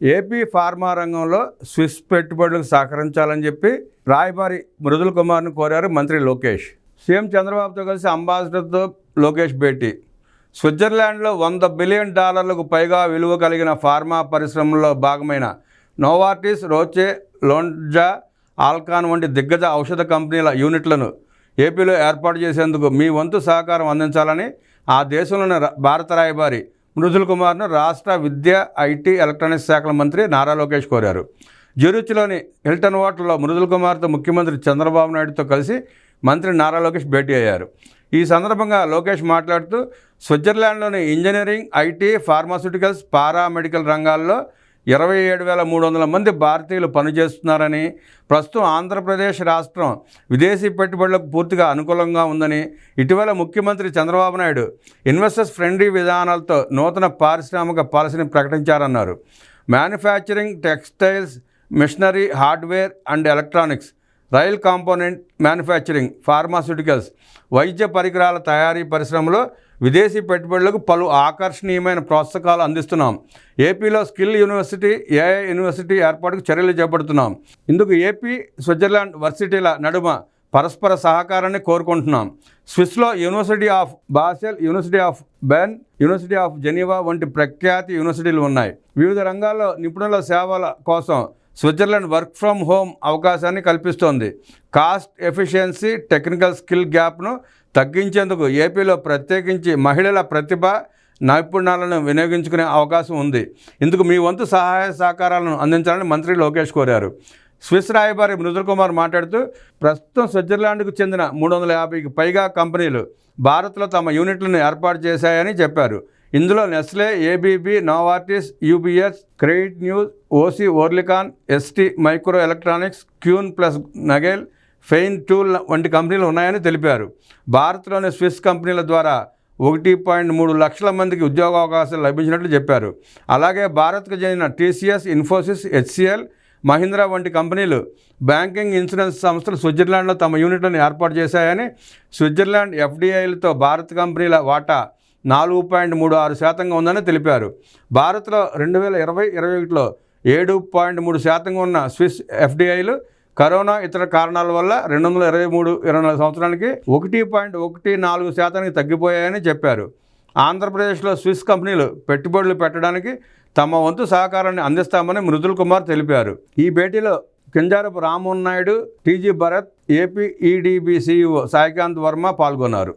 AP pharma రంగంలో Swiss పెట్టుబడులకు సహకరించాలని చెప్పి రాయబారి మృదుల్ కుమార్ను కోరారు మంత్రి లోకేష్. సీఎం చంద్రబాబుతో కలిసి అంబాసిడర్తో లోకేష్ భేటీ. స్విట్జర్లాండ్లో $100 బిలియన్ పైగా విలువ కలిగిన ఫార్మా పరిశ్రమలో భాగమైన నోవార్టిస్, రోచే, లోన్జా, ఆల్కాన్ వంటి దిగ్గజ ఔషధ కంపెనీల యూనిట్లను ఏపీలో ఏర్పాటు చేసేందుకు మీ వంతు సహకారం అందించాలని ఆ దేశంలోని భారత రాయబారి మృదుల్ కుమార్ను రాష్ట్ర విద్య, ఐటీ, ఎలక్ట్రానిక్స్ శాఖల మంత్రి నారా లోకేష్ కోరారు. జ్యూరిచ్లోని హిల్టన్ హోటల్లో మృదుల్ కుమార్తో ముఖ్యమంత్రి చంద్రబాబు నాయుడుతో కలిసి మంత్రి నారా లోకేష్ భేటీ అయ్యారు. ఈ సందర్భంగా లోకేష్ మాట్లాడుతూ స్విట్జర్లాండ్లోని ఇంజనీరింగ్, ఐటీ, ఫార్మాస్యూటికల్స్, పారామెడికల్ రంగాల్లో 27,300 మంది భారతీయులు పనిచేస్తున్నారని, ప్రస్తుతం ఆంధ్రప్రదేశ్ రాష్ట్రం విదేశీ పెట్టుబడులకు పూర్తిగా అనుకూలంగా ఉందని, ఇటీవల ముఖ్యమంత్రి చంద్రబాబు నాయుడు ఇన్వెస్టర్స్ ఫ్రెండ్లీ విధానాలతో నూతన పారిశ్రామిక పాలసీని ప్రకటించారన్నారు. Manufacturing, textiles, machinery, hardware and electronics, rail component manufacturing, pharmaceuticals, వైద్య పరికరాల తయారీ పరిశ్రమలో విదేశీ పెట్టుబడులకు పలు ఆకర్షణీయమైన ప్రోత్సాహకాలు అందిస్తున్నాం. ఏపీలో స్కిల్ యూనివర్సిటీ, ఏఐ యూనివర్సిటీ ఏర్పాటుకు చర్యలు చేపడుతున్నాం. ఇందుకు ఏపీ, స్విట్జర్లాండ్ వర్సిటీల నడుమ పరస్పర సహకారాన్ని కోరుకుంటున్నాం. స్విస్లో university of Basel, university of Bern, university of Geneva వంటి ప్రఖ్యాతి యూనివర్సిటీలు ఉన్నాయి. వివిధ రంగాల్లో నిపుణుల సేవల కోసం స్విట్జర్లాండ్ వర్క్ ఫ్రమ్ హోమ్ అవకాశాన్ని కల్పిస్తోంది. కాస్ట్ ఎఫిషియన్సీ, టెక్నికల్ స్కిల్ గ్యాప్ను తగ్గించేందుకు ఏపీలో ప్రత్యేకించి మహిళల ప్రతిభ, నైపుణ్యాలను వినియోగించుకునే అవకాశం ఉంది. ఇందుకు మీ వంతు సహాయ సహకారాలను అందించాలని మంత్రి లోకేష్ కోరారు. స్విస్ రాయబారి మృదుల్ కుమార్ మాట్లాడుతూ ప్రస్తుతం స్విట్జర్లాండ్కు చెందిన 350కి పైగా కంపెనీలు భారత్లో తమ యూనిట్లను ఏర్పాటు చేశాయని చెప్పారు. ఇందులో Nestle, ABB, Novartis, UBS, credit న్యూస్, OC, Oerlikon, ST micro electronics, Kuehne plus Nagel, Feintool వంటి కంపెనీలు ఉన్నాయని తెలిపారు. భారత్లోని స్విస్ కంపెనీల ద్వారా 1.3 లక్షల మందికి ఉద్యోగ అవకాశాలు లభించినట్లు చెప్పారు. అలాగే భారత్కు చెందిన టీసీఎస్, ఇన్ఫోసిస్, హెచ్సిఎల్, మహీంద్రా వంటి కంపెనీలు, బ్యాంకింగ్, ఇన్సూరెన్స్ సంస్థలు స్విట్జర్లాండ్లో తమ యూనిట్లను ఏర్పాటు చేశాయని, స్విట్జర్లాండ్ ఎఫ్డీఐలతో భారత్ కంపెనీల వాటా 4.36% ఉందని తెలిపారు. భారత్లో 2020-21లో 7.3% ఉన్న స్విస్ ఎఫ్డీఐలు కరోనా, ఇతర కారణాల వల్ల 2023-24 సంవత్సరానికి 1.14% తగ్గిపోయాయని చెప్పారు. ఆంధ్రప్రదేశ్లో స్విస్ కంపెనీలు పెట్టుబడులు పెట్టడానికి తమ వంతు సహకారాన్ని అందిస్తామని మృదుల్ కుమార్ తెలిపారు. ఈ భేటీలో Kinjarapu Rammohan Naidu, TG Bharat, AP EDB CEO Saikanth Varma పాల్గొన్నారు.